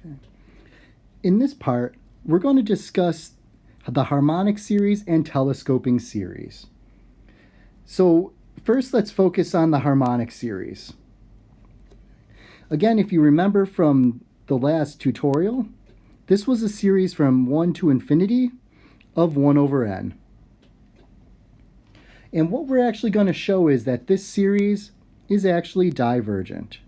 Okay. In this part, we're going to discuss the harmonic series and telescoping series. So first, let's focus on the harmonic series. Again, if you remember from the last tutorial, this was a series from 1 to infinity of 1 over n. And what we're actually going to show is that this series is actually divergent.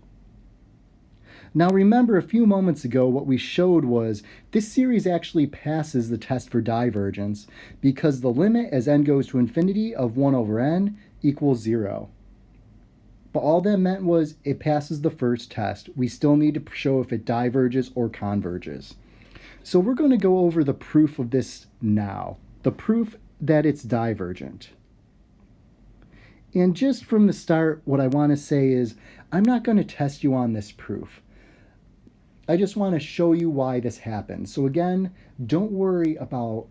Now remember, a few moments ago what we showed was this series actually passes the test for divergence because the limit as n goes to infinity of 1 over n equals 0. But all that meant was it passes the first test. We still need to show if it diverges or converges. So we're going to go over the proof of this now, the proof that it's divergent. And just from the start, what I want to say is I'm not going to test you on this proof. I just want to show you why this happens. So again, don't worry about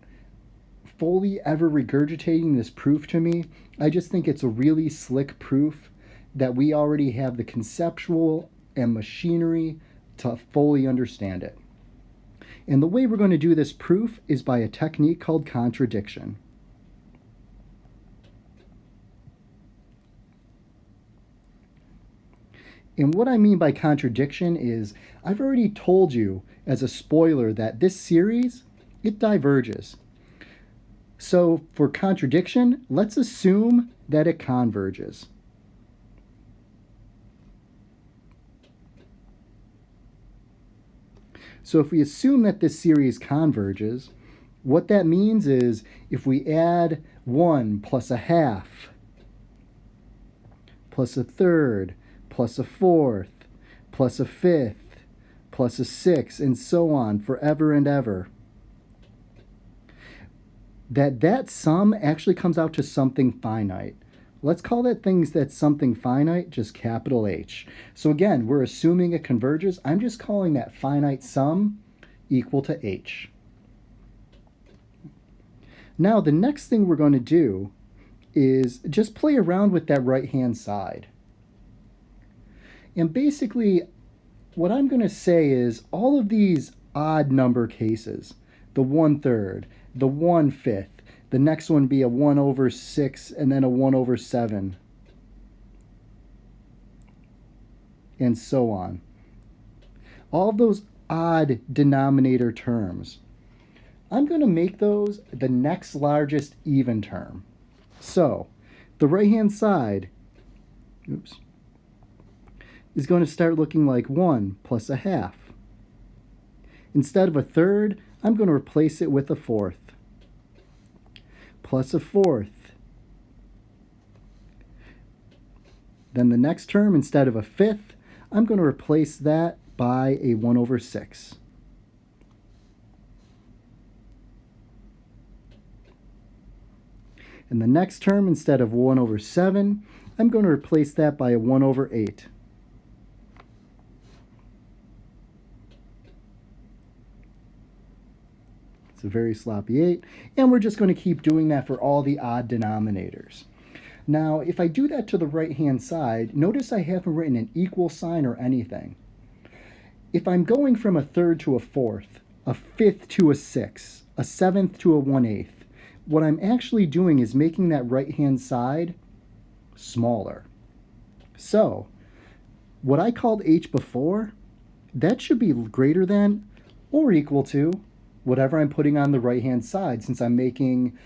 fully ever regurgitating this proof to me. I just think it's a really slick proof that we already have the conceptual and machinery to fully understand it. And the way we're going to do this proof is by a technique called contradiction. And what I mean by contradiction is I've already told you as a spoiler that this series, it diverges. So for contradiction, let's assume that it converges. So if we assume that this series converges, what that means is if we add 1 plus a half, plus a third, plus a fourth, plus a fifth, plus a sixth, and so on forever and ever, that sum actually comes out to something finite. Let's call that things that's something finite just capital H. So again, we're assuming it converges. I'm just calling that finite sum equal to H. Now the next thing we're going to do is just play around with that right-hand side. And basically, what I'm going to say is all of these odd number cases, the 1/3, the 1/5, the next one be a 1 over 6 and then a 1 over 7, and so on. All of those odd denominator terms, I'm going to make those the next largest even term. So the right-hand side, is going to start looking like 1 plus a half. Instead of a third, I'm going to replace it with a fourth, plus a fourth. Then the next term, instead of a fifth, I'm going to replace that by a 1 over 6. And the next term, instead of 1 over 7, I'm going to replace that by a 1 over 8. It's a very sloppy 8, and we're just going to keep doing that for all the odd denominators. Now, if I do that to the right-hand side, notice I haven't written an equal sign or anything. If I'm going from a third to a fourth, a fifth to a sixth, a seventh to a 1/8, what I'm actually doing is making that right-hand side smaller. So, what I called H before, that should be greater than or equal to whatever I'm putting on the right-hand side, since I'm making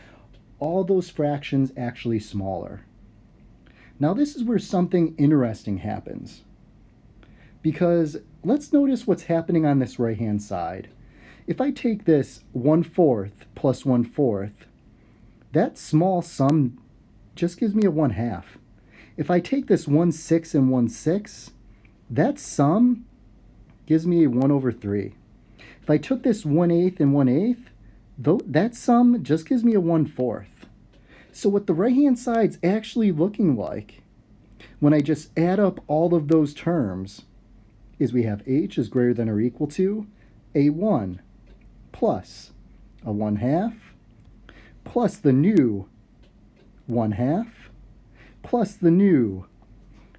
all those fractions actually smaller. Now this is where something interesting happens, because let's notice what's happening on this right-hand side. If I take this 1/4 plus 1/4, that small sum just gives me a 1/2. If I take this 1/6 and 1/6, that sum gives me a 1 over 3. If I took this 1/8 and 1/8, that sum just gives me a 1/4. So what the right-hand side's actually looking like, when I just add up all of those terms, is we have H is greater than or equal to a 1 plus a 1/2 plus the new 1/2 plus the new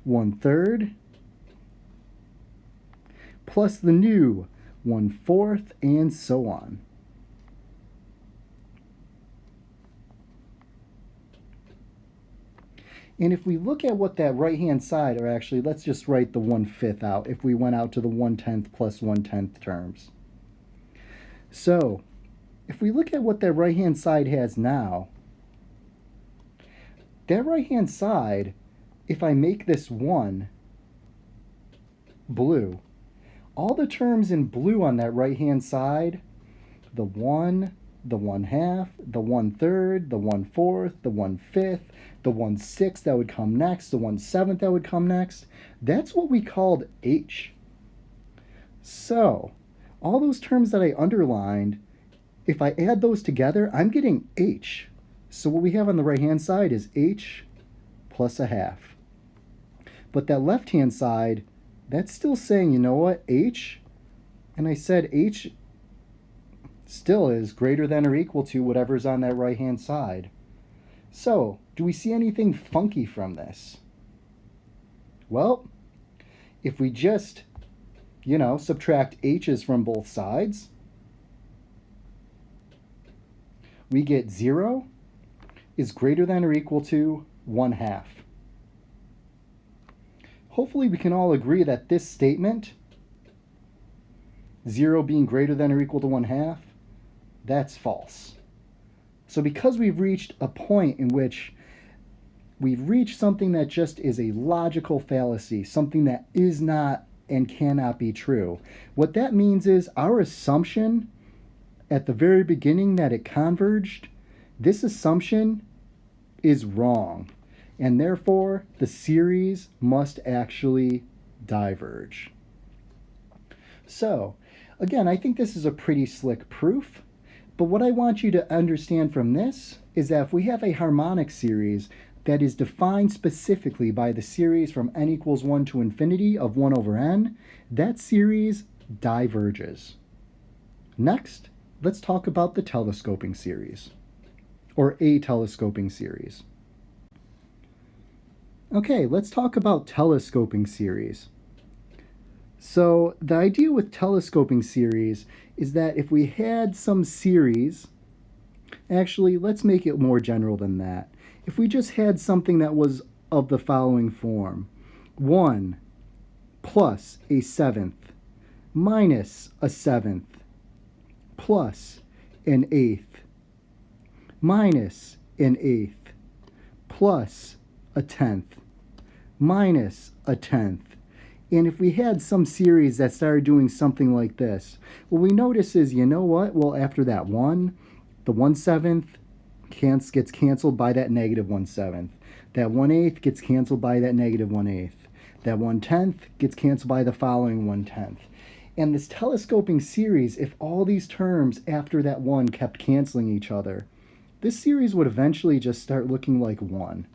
1/3 plus the new 1/4, and so on. And if we look at what that right-hand side, or actually let's just write the 1/5 out if we went out to the 1/10 plus 1/10 terms. So if we look at what that right-hand side has now, that right-hand side, if I make this 1 blue, all the terms in blue on that right-hand side, the 1, the 1/2, the 1/3, the 1/4, the 1/5, the 1/6 that would come next, the 1/7 that would come next, that's what we called H. So all those terms that I underlined, if I add those together, I'm getting H. So what we have on the right-hand side is H plus 1/2. But that left-hand side, that's still saying, you know what, H, and I said H still is greater than or equal to whatever's on that right-hand side. So, do we see anything funky from this? Well, if we just, subtract H's from both sides, we get 0 is greater than or equal to 1/2. Hopefully we can all agree that this statement, 0 being greater than or equal to 1/2, that's false. So because we've reached a point in which we've reached something that just is a logical fallacy, something that is not and cannot be true, what that means is our assumption at the very beginning that it converged, this assumption is wrong, and therefore the series must actually diverge. So again, I think this is a pretty slick proof, but what I want you to understand from this is that if we have a harmonic series that is defined specifically by the series from n equals 1 to infinity of 1 over n, that series diverges. Next, let's talk about the telescoping series, or a telescoping series. Okay, let's talk about telescoping series. So the idea with telescoping series is that if we had some series, actually let's make it more general than that. If we just had something that was of the following form: 1 plus a 7th minus a 7th plus an 8th minus an 8th plus a 10th minus a 10th. And if we had some series that started doing something like this, what we notice is, you know what? Well, after that 1, the 1/7 gets canceled by that negative 1/7. That 1/8 gets canceled by that negative 1/8. That 1/10 gets canceled by the following 1/10. And this telescoping series, if all these terms after that 1 kept canceling each other, this series would eventually just start looking like 1.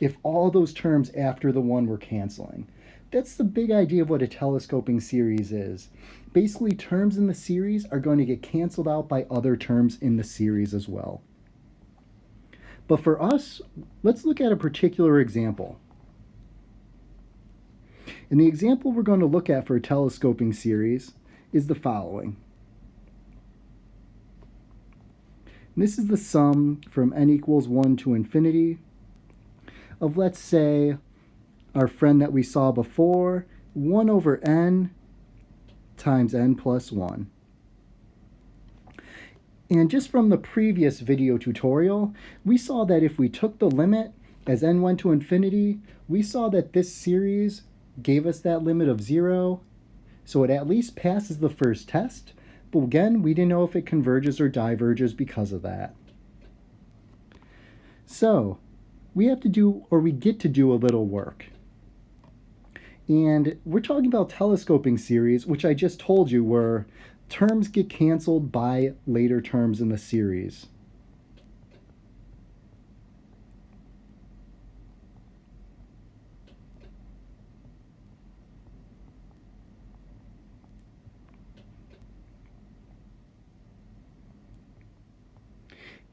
If all those terms after the 1 were canceling. That's the big idea of what a telescoping series is. Basically, terms in the series are going to get canceled out by other terms in the series as well. But for us, let's look at a particular example. And the example we're going to look at for a telescoping series is the following. And this is the sum from n equals 1 to infinity of, let's say, our friend that we saw before, 1 over n times n plus 1. And just from the previous video tutorial, we saw that if we took the limit as n went to infinity, we saw that this series gave us that limit of 0, so it at least passes the first test, but again, we didn't know if it converges or diverges because of that. So we have to do, or we get to do, a little work. And we're talking about telescoping series, which I just told you where terms get canceled by later terms in the series.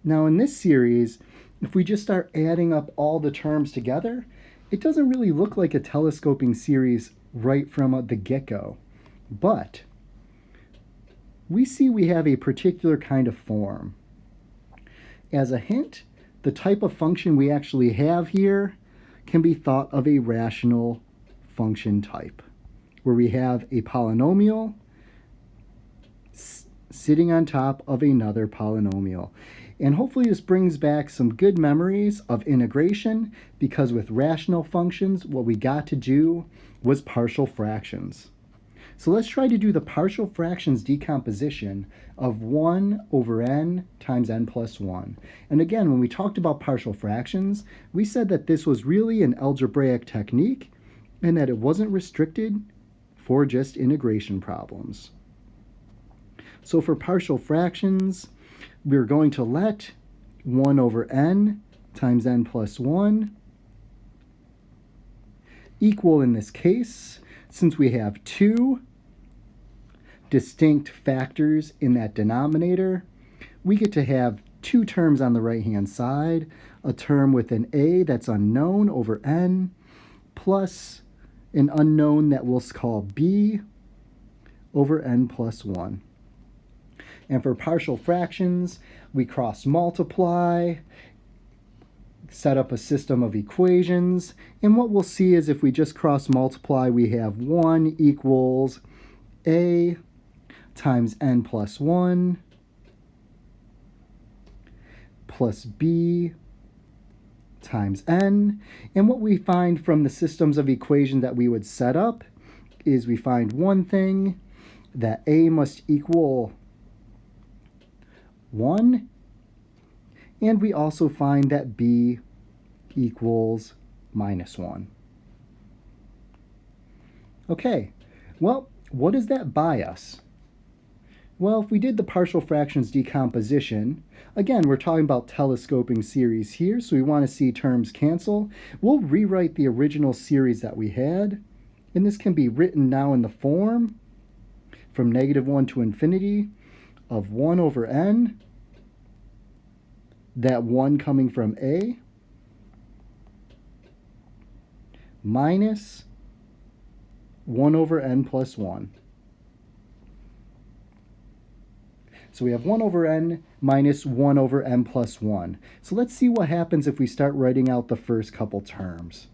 Now in this series, if we just start adding up all the terms together, it doesn't really look like a telescoping series right from the get-go. But we see we have a particular kind of form. As a hint, the type of function we actually have here can be thought of a rational function type, where we have a polynomial sitting on top of another polynomial. And hopefully this brings back some good memories of integration, because with rational functions, what we got to do was partial fractions. So let's try to do the partial fractions decomposition of 1 over n times n plus 1. And again, when we talked about partial fractions, we said that this was really an algebraic technique and that it wasn't restricted for just integration problems. So for partial fractions, we're going to let 1 over n times n plus 1 equal, in this case, since we have two distinct factors in that denominator, we get to have two terms on the right-hand side, a term with an a that's unknown over n, plus an unknown that we'll call b over n plus 1. And for partial fractions, we cross multiply, set up a system of equations, and what we'll see is if we just cross multiply, we have 1 equals a times n plus 1 plus b times n. And what we find from the systems of equations that we would set up is we find one thing, that a must equal 1, and we also find that b equals minus 1. Okay, well, what does that buy us? Well, if we did the partial fractions decomposition, again, we're talking about telescoping series here, so we want to see terms cancel. We'll rewrite the original series that we had, and this can be written now in the form from -1 to infinity of 1 over n, that 1 coming from a, minus 1 over n plus 1. So we have 1 over n minus 1 over n plus 1. So let's see what happens if we start writing out the first couple terms.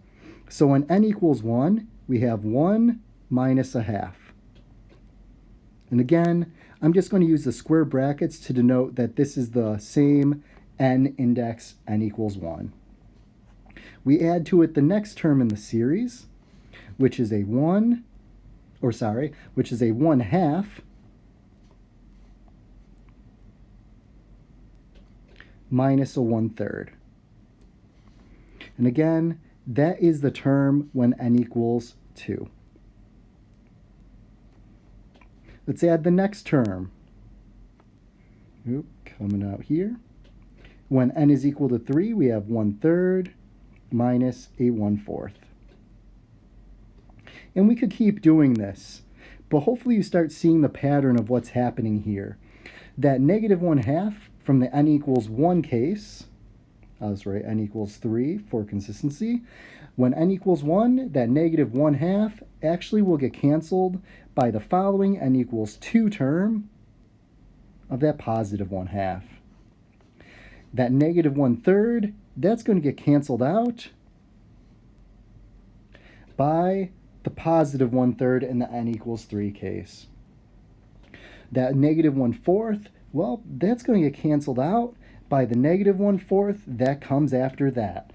So when n equals 1, we have 1 minus a half. And again, I'm just going to use the square brackets to denote that this is the same n index n equals 1. We add to it the next term in the series, which is a 1 half minus a 1/3. And again, that is the term when n equals 2. Let's add the next term. Coming out here. When n is equal to 3, we have 1/3 minus a 1/4. And we could keep doing this, but hopefully you start seeing the pattern of what's happening here. That -1 half from the n equals 1 case, I was right, n equals 3 for consistency. When n equals 1, that -1 half actually will get canceled by the following n equals 2 term of that +1 half. That -1/3, that's going to get canceled out by the +1/3 in the n equals 3 case. That -1/4, well, that's going to get canceled out by the -1/4 that comes after that.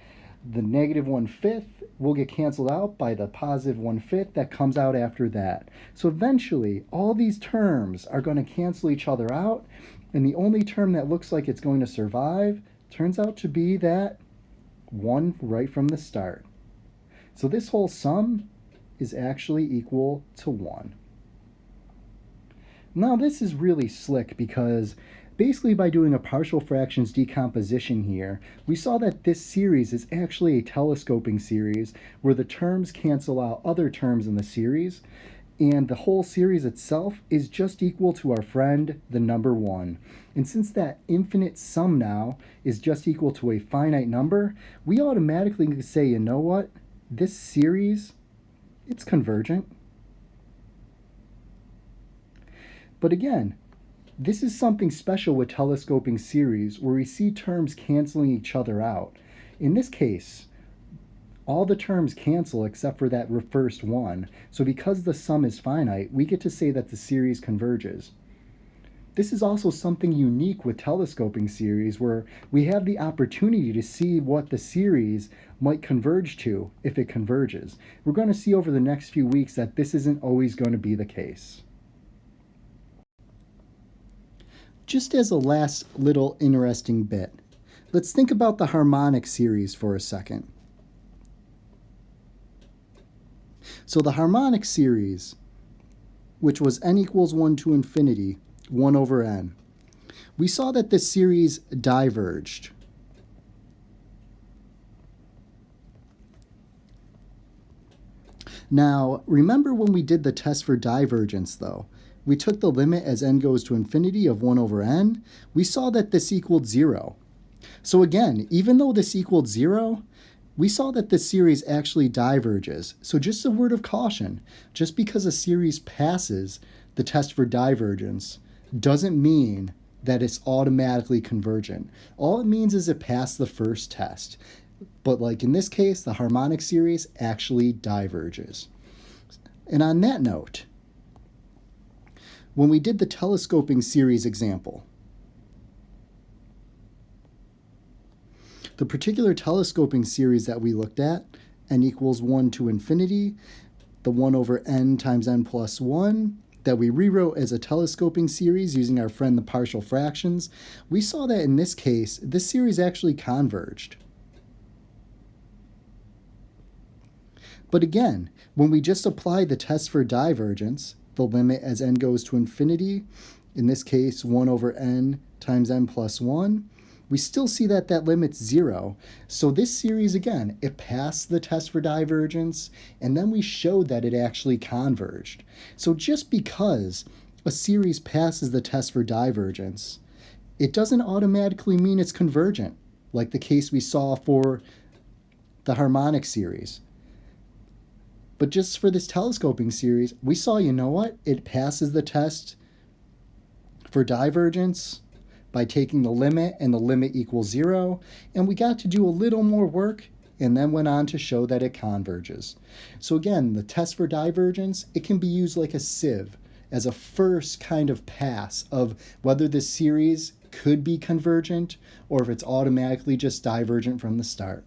The -1/5 will get canceled out by the +1/5 that comes out after that. So eventually, all these terms are going to cancel each other out, and the only term that looks like it's going to survive turns out to be that 1 right from the start. So this whole sum is actually equal to 1. Now this is really slick because basically by doing a partial fractions decomposition here, we saw that this series is actually a telescoping series where the terms cancel out other terms in the series, and the whole series itself is just equal to our friend, the number 1. And since that infinite sum now is just equal to a finite number, we automatically say, you know what? This series, it's convergent. But again, This is something special with telescoping series where we see terms canceling each other out. In this case, all the terms cancel except for that first one, so because the sum is finite, we get to say that the series converges. This is also something unique with telescoping series where we have the opportunity to see what the series might converge to if it converges. We're going to see over the next few weeks that this isn't always going to be the case. Just as a last little interesting bit, let's think about the harmonic series for a second. So the harmonic series, which was n equals 1 to infinity, 1 over n, we saw that this series diverged. Now, remember when we did the test for divergence, though? We took the limit as n goes to infinity of 1 over n. We saw that this equaled 0. So again, even though this equaled 0, we saw that this series actually diverges. So just a word of caution, just because a series passes the test for divergence doesn't mean that it's automatically convergent. All it means is it passed the first test. But like in this case, the harmonic series actually diverges. And on that note, when we did the telescoping series example, the particular telescoping series that we looked at, n equals 1 to infinity, the 1 over n times n plus 1, that we rewrote as a telescoping series using our friend the partial fractions, we saw that in this case, this series actually converged. But again, when we just apply the test for divergence, the limit as n goes to infinity, in this case 1 over n times n plus 1, we still see that that limit's 0. So this series, again, it passed the test for divergence, and then we showed that it actually converged. So just because a series passes the test for divergence, it doesn't automatically mean it's convergent, like the case we saw for the harmonic series. But just for this telescoping series, we saw, you know what? It passes the test for divergence by taking the limit, and the limit equals 0, and we got to do a little more work and then went on to show that it converges. So again, the test for divergence, it can be used like a sieve as a first kind of pass of whether this series could be convergent or if it's automatically just divergent from the start.